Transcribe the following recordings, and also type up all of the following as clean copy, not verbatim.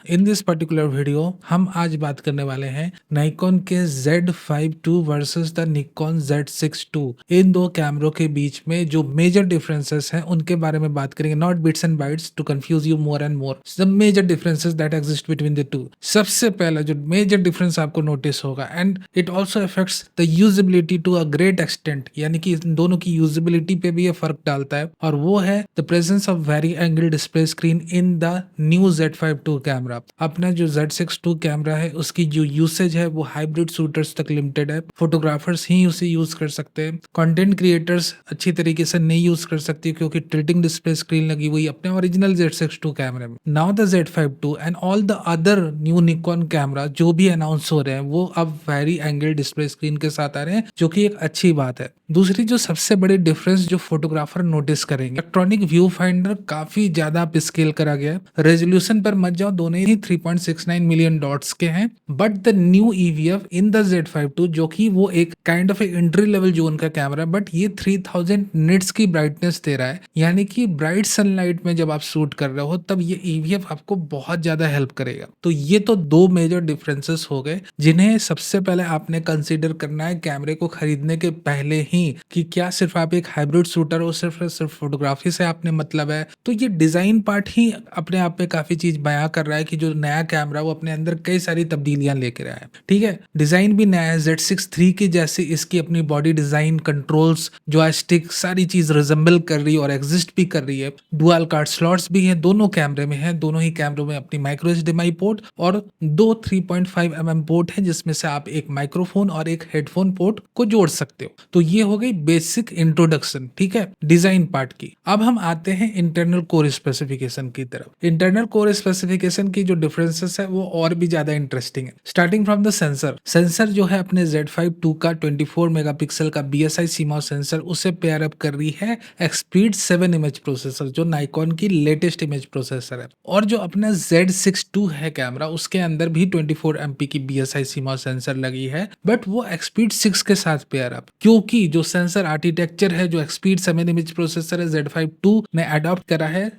In this particular video हम आज बात करने वाले हैं नाइकॉन के Z52 versus the Nikon Z62। इन दो कैमरों के बीच में जो मेजर डिफरेंसेस हैं उनके बारे में बात करेंगे, not bits and bytes to confuse you more and more, the major differences that exist between the two. सबसे पहला जो मेजर डिफरेंस आपको नोटिस होगा, and it also affects the usability to a great extent, यानी कि इन दोनों की usability पे भी ये फर्क डालता है, और वो है the presence of very angle display screen in the new Z52 camera. अपना जो Z62 कैमरा है उसकी जो यूसेज है वो हाइब्रिड शूटर्स तक लिमिटेड है। फोटोग्राफर्स ही उसे यूज कर सकते हैं, कंटेंट क्रिएटर्स अच्छी तरीके से नहीं यूज कर सकती क्योंकि टिल्टिंग डिस्प्ले स्क्रीन लगी हुई अपने ओरिजिनल Z62 कैमरे में। Now the Z52 and all the other new Nikon camera जो भी अनाउंस हो रहे हैं वो अब वेरी एंगल डिस्प्ले स्क्रीन के साथ आ रहे हैं, जो कि एक अच्छी बात है। दूसरी जो सबसे बड़ी डिफरेंस जो फोटोग्राफर नोटिस करेंगे, इलेक्ट्रॉनिक व्यू फाइंडर काफी ज्यादा अप स्केल करा गया है। रेजोल्यूशन पर मत जाओ, दोनों ही 3.69 मिलियन डॉट्स के हैं, but the new EVF in the Z52 जो कि वो एक kind of entry level zone का कैमरा है, बट ये 3000 निट्स की ब्राइटनेस दे रहा है, यानी कि ब्राइट सनलाइट में जब आप शूट कर रहे हो तब ये EVF आपको बहुत ज्यादा हेल्प करेगा। तो ये तो दो मेजर डिफरेंसेस हो गए जिन्हें सबसे पहले आपने कंसीडर करना है कैमरे को खरीदने के पहले ही, कि क्या सिर्फ आप एक हाइब्रिड शूटर हो, सिर्फ फोटोग्राफी से आपने मतलब है। तो ये डिजाइन पार्ट ही अपने आप में काफी चीज बयां कर रहा है कि जो नया कैमरा वो अपने अंदर कई सारी तब्दीलियां लेकर आया है। ठीक है, डिजाइन भी नया है, Z63 की जैसे इसकी अपनी बॉडी डिजाइन, कंट्रोल्स, जॉयस्टिक, सारी चीज रिजेंबल कर रही है और एग्जिस्ट भी कर रही है। डुअल कार्ड स्लॉट्स भी हैं, दोनों कैमरे में है, दोनों ही कैमरों में अपनी माइक्रो HDMI पोर्ट और दो 3.5 mm पोर्ट है, जिसमें से आप एक माइक्रोफोन और एक हेडफोन पोर्ट को जोड़ सकते हो। तो ये हो गई बेसिक इंट्रोडक्शन, ठीक है, डिजाइन पार्ट की। अब हम आते हैं इंटरनल कोर स्पेसिफिकेशन की तरफ। इंटरनल कोर स्पेसिफिकेशन की जो डिफरेंसेस है वो और भी ज्यादा इंटरेस्टिंग है। स्टार्टिंग फ्रॉम द सेंसर जो है अपने Z52 का 24 मेगापिक्सल का BSI CMOS सेंसर, उसे पेयर अप कर रही है एक्सपीड 7 इमेज प्रोसेसर, जो नाइकॉन की लेटेस्ट इमेज प्रोसेसर है। और जो अपना Z62 है कैमरा, उसके अंदर भी 24 MP की BSI CMOS सेंसर लगी है, बट वो एक्सपीड 6 के साथ पेयर अप, क्योंकि जो सेंसर आर्किटेक्चर है, जो एक्सपीड 7 इमेज प्रोसेसर है Z52 ने अडॉप्ट करा है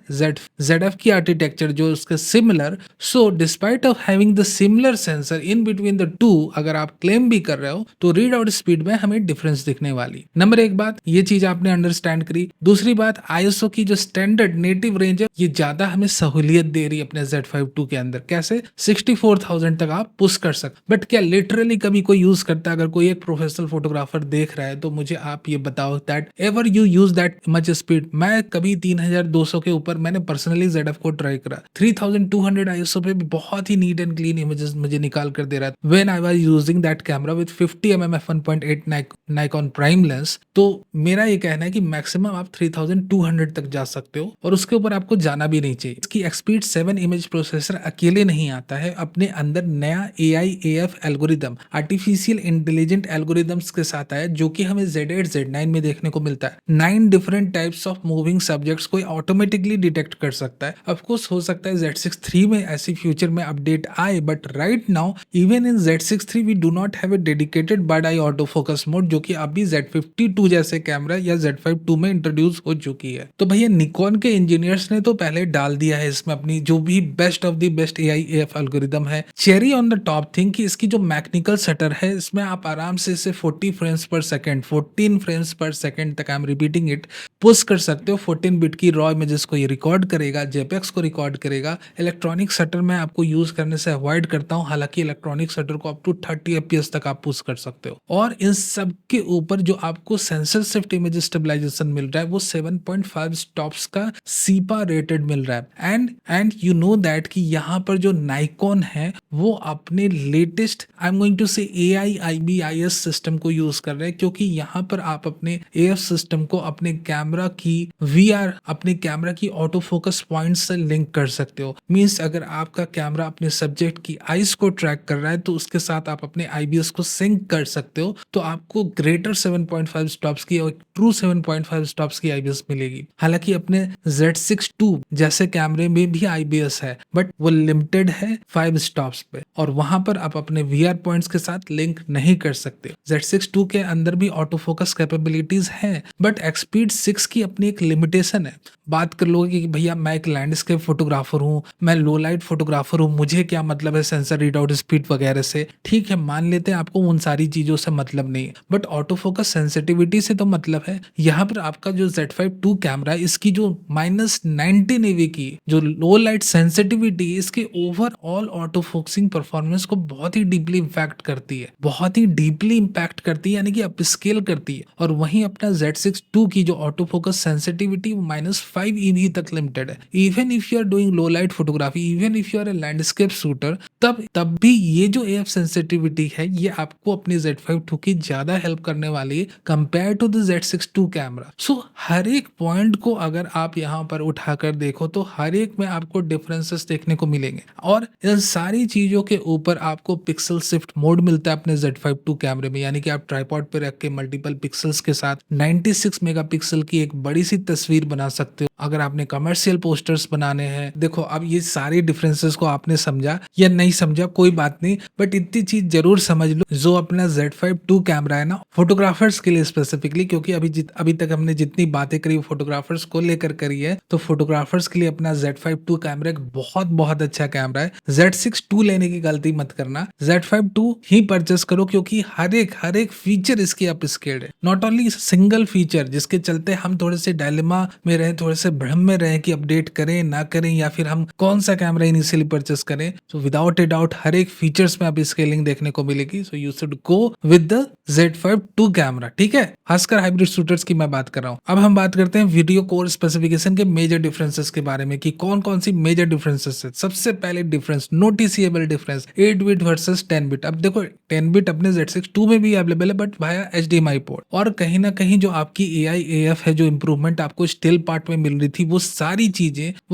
ZF की आर्किटेक्चर जो उसके similar. So despite of having the similar sensor in between the to, अगर आप क्लेम भी कर रहे हो तो रीड आउट स्पीड में हमें डिफरेंस दिखने वाली। नंबर एक बात, ये चीज आपने अंडरस्टैंड करी। दूसरी बात, ISO की जो स्टैंडर्ड नेटिव रेंज है ये ज्यादा हमें सहूलियत दे रही है अपने Z52 के अंदर। कैसे? 64,000 तक आप पुश कर सकते। बट क्या लिटरली कभी कोई यूज करता है? अगर कोई एक प्रोफेशनल फोटोग्राफर देख रहा है तो मुझे आप ये बताओ that ever you use that much speed. मैं कभी 3200 के ऊपर मैंने पर्सनली ZF को ट्राई करा, 3200 ISO पे भी बहुत ही नीट एंड क्लीन इमेजेस मुझे निकाल कर दे रहा था when I was using that camera with 50 mm f1.8 Nikon prime lens. तो मेरा ये कहना है कि मैक्सिमम आप 3200 तक जा सकते हो और उसके ऊपर आपको जाना भी नहीं चाहिए। इसकी एक्सपीड 7 इमेज प्रोसेसर अकेले नहीं आता है, अपने अंदर नया AI/AF algorithm, artificial intelligent algorithms के साथ आया, जो कि हमें Z8 Z9 में देखने को मिलता है। 9 different types of moving subjects को ऑटोमेटिकली डिटेक्ट कर सकता है। ऑफ कोर्स हो सकता है Z63 में ऐसी फ्यूचर में अपडेट आए, but right now even in Z63 we do not have a dedicated bird eye auto focus mode, जो कि अभी Z52 जैसे कैमरा या Z52 में इंट्रोड्यूस हो चुकी है। तो भैया निकॉन के इंजीनियर्स ने तो पहले डाल दिया है इसमें अपनी जो भी best of the best AI/AF algorithm है। Cherry on the top thing कि इसकी जो मैकेनिकल शटर है, इसमें आप आराम से इसे 40 फ्रेम्स पर सेकंड, 14 फ्रेम्स पर सेकंड तक, I am repeating it, push कर सकते हो। 14 बिट की रॉ इमेजेस को ये रिकॉर्ड करेगा, JPEGs को रिकॉर्ड करेगा। इलेक्ट्रॉनिक शटर मैं आपको यूज करने से अवॉइड करता हूं, हालांकि इलेक्ट्रॉनिक शटर को अप टू 30 FPS तक आप पुश कर सकते हो। और इन सब के ऊपर जो आपको सेंसर शिफ्ट इमेज स्टेबलाइजेशन मिल रहा है वो 7.5 स्टॉप्स का सीपा रेटेड मिल रहा है। एंड यू नो दैट कि यहाँ पर जो नाइकॉन है वो अपने latest, I am going to say AI/IBIS system को यूज कर रहे हैं, क्योंकि यहाँ पर आप अपने AF सिस्टम को अपने कैमरा की VR, अपने कैमरा की ऑटो फोकस पॉइंट से लिंक कर सकते हो। मींस अगर आपका कैमरा अपने सब्जेक्ट की आइज को ट्रैक कर रहा है तो उसके साथ आप अपने IBS को सिंक कर सकते हो, तो आपको ग्रेटर 7.5 स्टॉप्स की और ट्रू 7.5 स्टॉप्स की IBS मिलेगी। हालांकि अपने Z62 जैसे कैमरे में भी IBS है, बट वो लिमिटेड है 5 स्टॉप्स पे, और वहां पर आप अपने VR पॉइंट्स के साथ लिंक नहीं कर सकते। Z62 के अंदर भी ऑटो फोकस कैपेबिलिटीज हैं, बट एक्सपीड 6 की अपनी एक लिमिटेशन है। बात कर लोगे कि भैया मैं एक लैंडस्केप फोटोग्राफर हूँ, मैं लो लाइट फोटोग्राफर हूँ, मुझे क्या मतलब है सेंसर रीड आउट स्पीड वगैरह से। ठीक है, मान लेते हैं आपको उन सारी चीजों से मतलब नहीं है, बट ऑटो फोकस सेंसिटिविटी से तो मतलब है। यहाँ पर आपका जो Z5 II कैमरा है, इसकी जो -19 AV की जो लो लाइट सेंसिटिविटी, इसके ओवरऑल ऑटो फोकसिंग परफॉर्मेंस को बहुत ही डीपली इम्पैक्ट करती है, बहुत ही डीपली इम्पैक्ट करती है, यानी कि अपस्केल करती है। और वहीं अपना Z6 II की जो ऑटो फोकस सेंसिटिविटी -5 EV तक लिमिटेड है। Even if you are doing low light photography, even if you are a landscape shooter, तब भी ये जो AF सेंसिटिविटी है, ये आपको अपने Z5 II की ज्यादा हेल्प करने वाली है compare to the Z6 II camera. So हर एक पॉइंट को अगर आप यहाँ पर उठाकर देखो तो हर एक में आपको डिफरेंसेस देखने को मिलेंगे। और इन सारी चीजों के ऊपर आपको पिक्सल शिफ्ट मोड मिलता है अपने Z5 II कैमरे में, यानी कि आप ट्राइपॉड पे रख के मल्टीपल पिक्सल्स के साथ 96 मेगापिक्सल की एक बड़ी सी तस्वीर बना सकते हो। अगर आपने कमर्शियल पोस्टर्स बनाने हैं, देखो अब ये सारे डिफरेंसेस को आपने समझा या नहीं समझा कोई बात नहीं, बट इतनी चीज जरूर समझ लो, जो अपना Z5 II कैमरा है ना, फोटोग्राफर्स के लिए स्पेसिफिकली, क्योंकि अभी तक हमने जितनी बातें करी वो फोटोग्राफर्स को लेकर करी है, तो फोटोग्राफर्स के लिए अपना Z5 II कैमरा एक बहुत बहुत अच्छा कैमरा है। Z6 II लेने की गलती मत करना, Z5 II ही परचेस करो, क्योंकि हर एक फीचर इसकी अपस्केल्ड है। नॉट ओनली सिंगल फीचर जिसके चलते हम थोड़े से डायलेमा में रहे, थोड़े से भ्रम में रहे कि अपडेट करें ना करें, या फिर हम कौन सा कैमरा इनिशियली परचेस करें। सो विदाउट ए डाउट हर एक फीचर्स में आप स्केलिंग देखने को मिलेगी। So you should go with the Z5 II camera, ठीक है। खासकर हाइब्रिड शूटर्स की मैं बात कर रहा हूँ। अब हम बात करते हैं वीडियो कोर स्पेसिफिकेशन के मेजर डिफरेंसेस के बारे में कि कौन कौन सी मेजर डिफरेंसेस है। सबसे पहले difference, noticeable difference, 8 bit versus 10 bit. अब देखो 10 बिट अपने Z6 II में भी अवेलेबल है, बट वाया HDMI पोर्ट। और कहीं ना कहीं जो आपकी AI AF है, जो इंप्रूवमेंट आपको स्टिल पार्ट में मिल रही थी, वो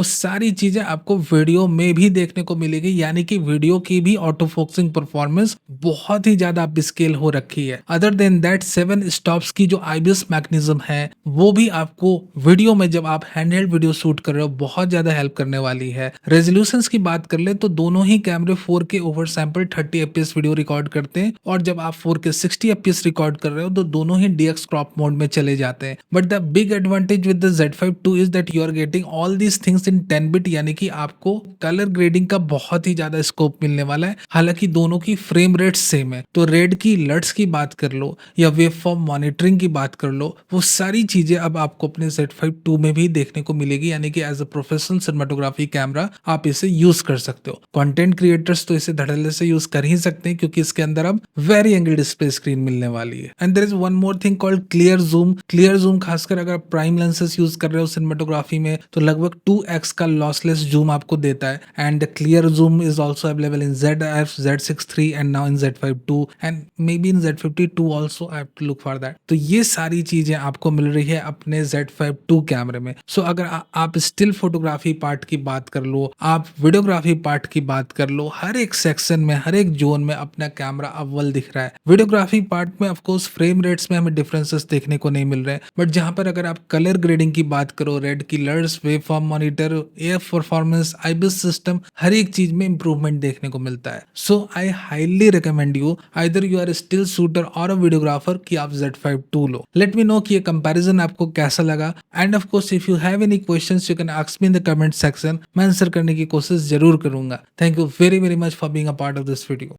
सारी चीजें आपको वीडियो में भी देखने को मिलेगी, यानी कि वीडियो की भी ऑटो फोकसिंग परफॉर्मेंस बहुत ही ज्यादा अपस्केल हो रखी है। अदर देन दैट 7 स्टॉप्स की जो IBIS मैकेनिज्म है, वो भी आपको वीडियो में जब आप हैंडहेल्ड वीडियो शूट कर रहे हो बहुत ज्यादा हेल्प करने वाली है। रेजोल्यूशंस की बात कर ले तो दोनों ही कैमरे 4K over sample 30 FPS video record करते हैं, और जब आप 4K 60 FPS रिकॉर्ड कर रहे हो तो दोनों ही DX क्रॉप मोड में चले जाते हैं। But the big advantage with the Z5 II is that you are getting all these things in 10 bit, यानी कि आपको कलर ग्रेडिंग का बहुत ही ज्यादा स्कोप मिलने वाला है। हालांकि दोनों की फ्रेम रेट सेम है, तो रेड की लट्स की बात कर लो या वेव फॉर्म मॉनिटरिंग की बात कर लो, वो सारी चीजें अब आपको अपने Z5 II में भी देखने को मिलेगी, यानी कि as a professional cinematography camera आप इसे यूज कर सकते हो। कंटेंट क्रिएटर्स तो इसे धड़ल्ले से यूज कर ही सकते हैं, क्योंकि इसके अंदर अब वेरी एंगल डिस्प्ले स्क्रीन मिलने वाली है। And there is one more thing called clear zoom. Clear zoom खासकर अगर प्राइम लेंसेज यूज कर रहे हो सिनेमेटोग्राफी में, तो लगभग 2x का लॉसलेस जूम आपको देता है। And clear zoom is also available in ZF, Z6 III and now in Z5 II and may be in Z50 II also. I have to look for that. तो ये सारी चीजें आपको मिल रही है अपने Z5 II कैमरे में। सो अगर आप स्टिल फोटोग्राफी पार्ट की बात कर लो, आप वीडियोग्राफी पार्ट की बात कर लो, हर एक सेक्शन में, हर एक जोन में अपना कैमरा अव्वल दिख रहा है। वीडियोग्राफी पार्ट में ऑफकोर्स फ्रेम रेट्स में हमें डिफरेंसेस देखने को नहीं मिल रहे हैं, बट जहां पर अगर आप कलर ग्रेडिंग की बात करो, रेड की लर्स, waveform monitor, AF performance, IBIS system, हर एक चीज में इंप्रूवमेंट देखने को मिलता है। So I highly recommend you, either you are still shooter और अ वीडियोग्राफर, कि आप Z5 II लो। लेट मी नो कि ये कंपैरिजन आपको कैसा लगा। And of course if you have any questions you can ask me in the comment section. मैं आंसर करने की कोशिश जरूर करूंगा। Thank you very very much for being a part of this video.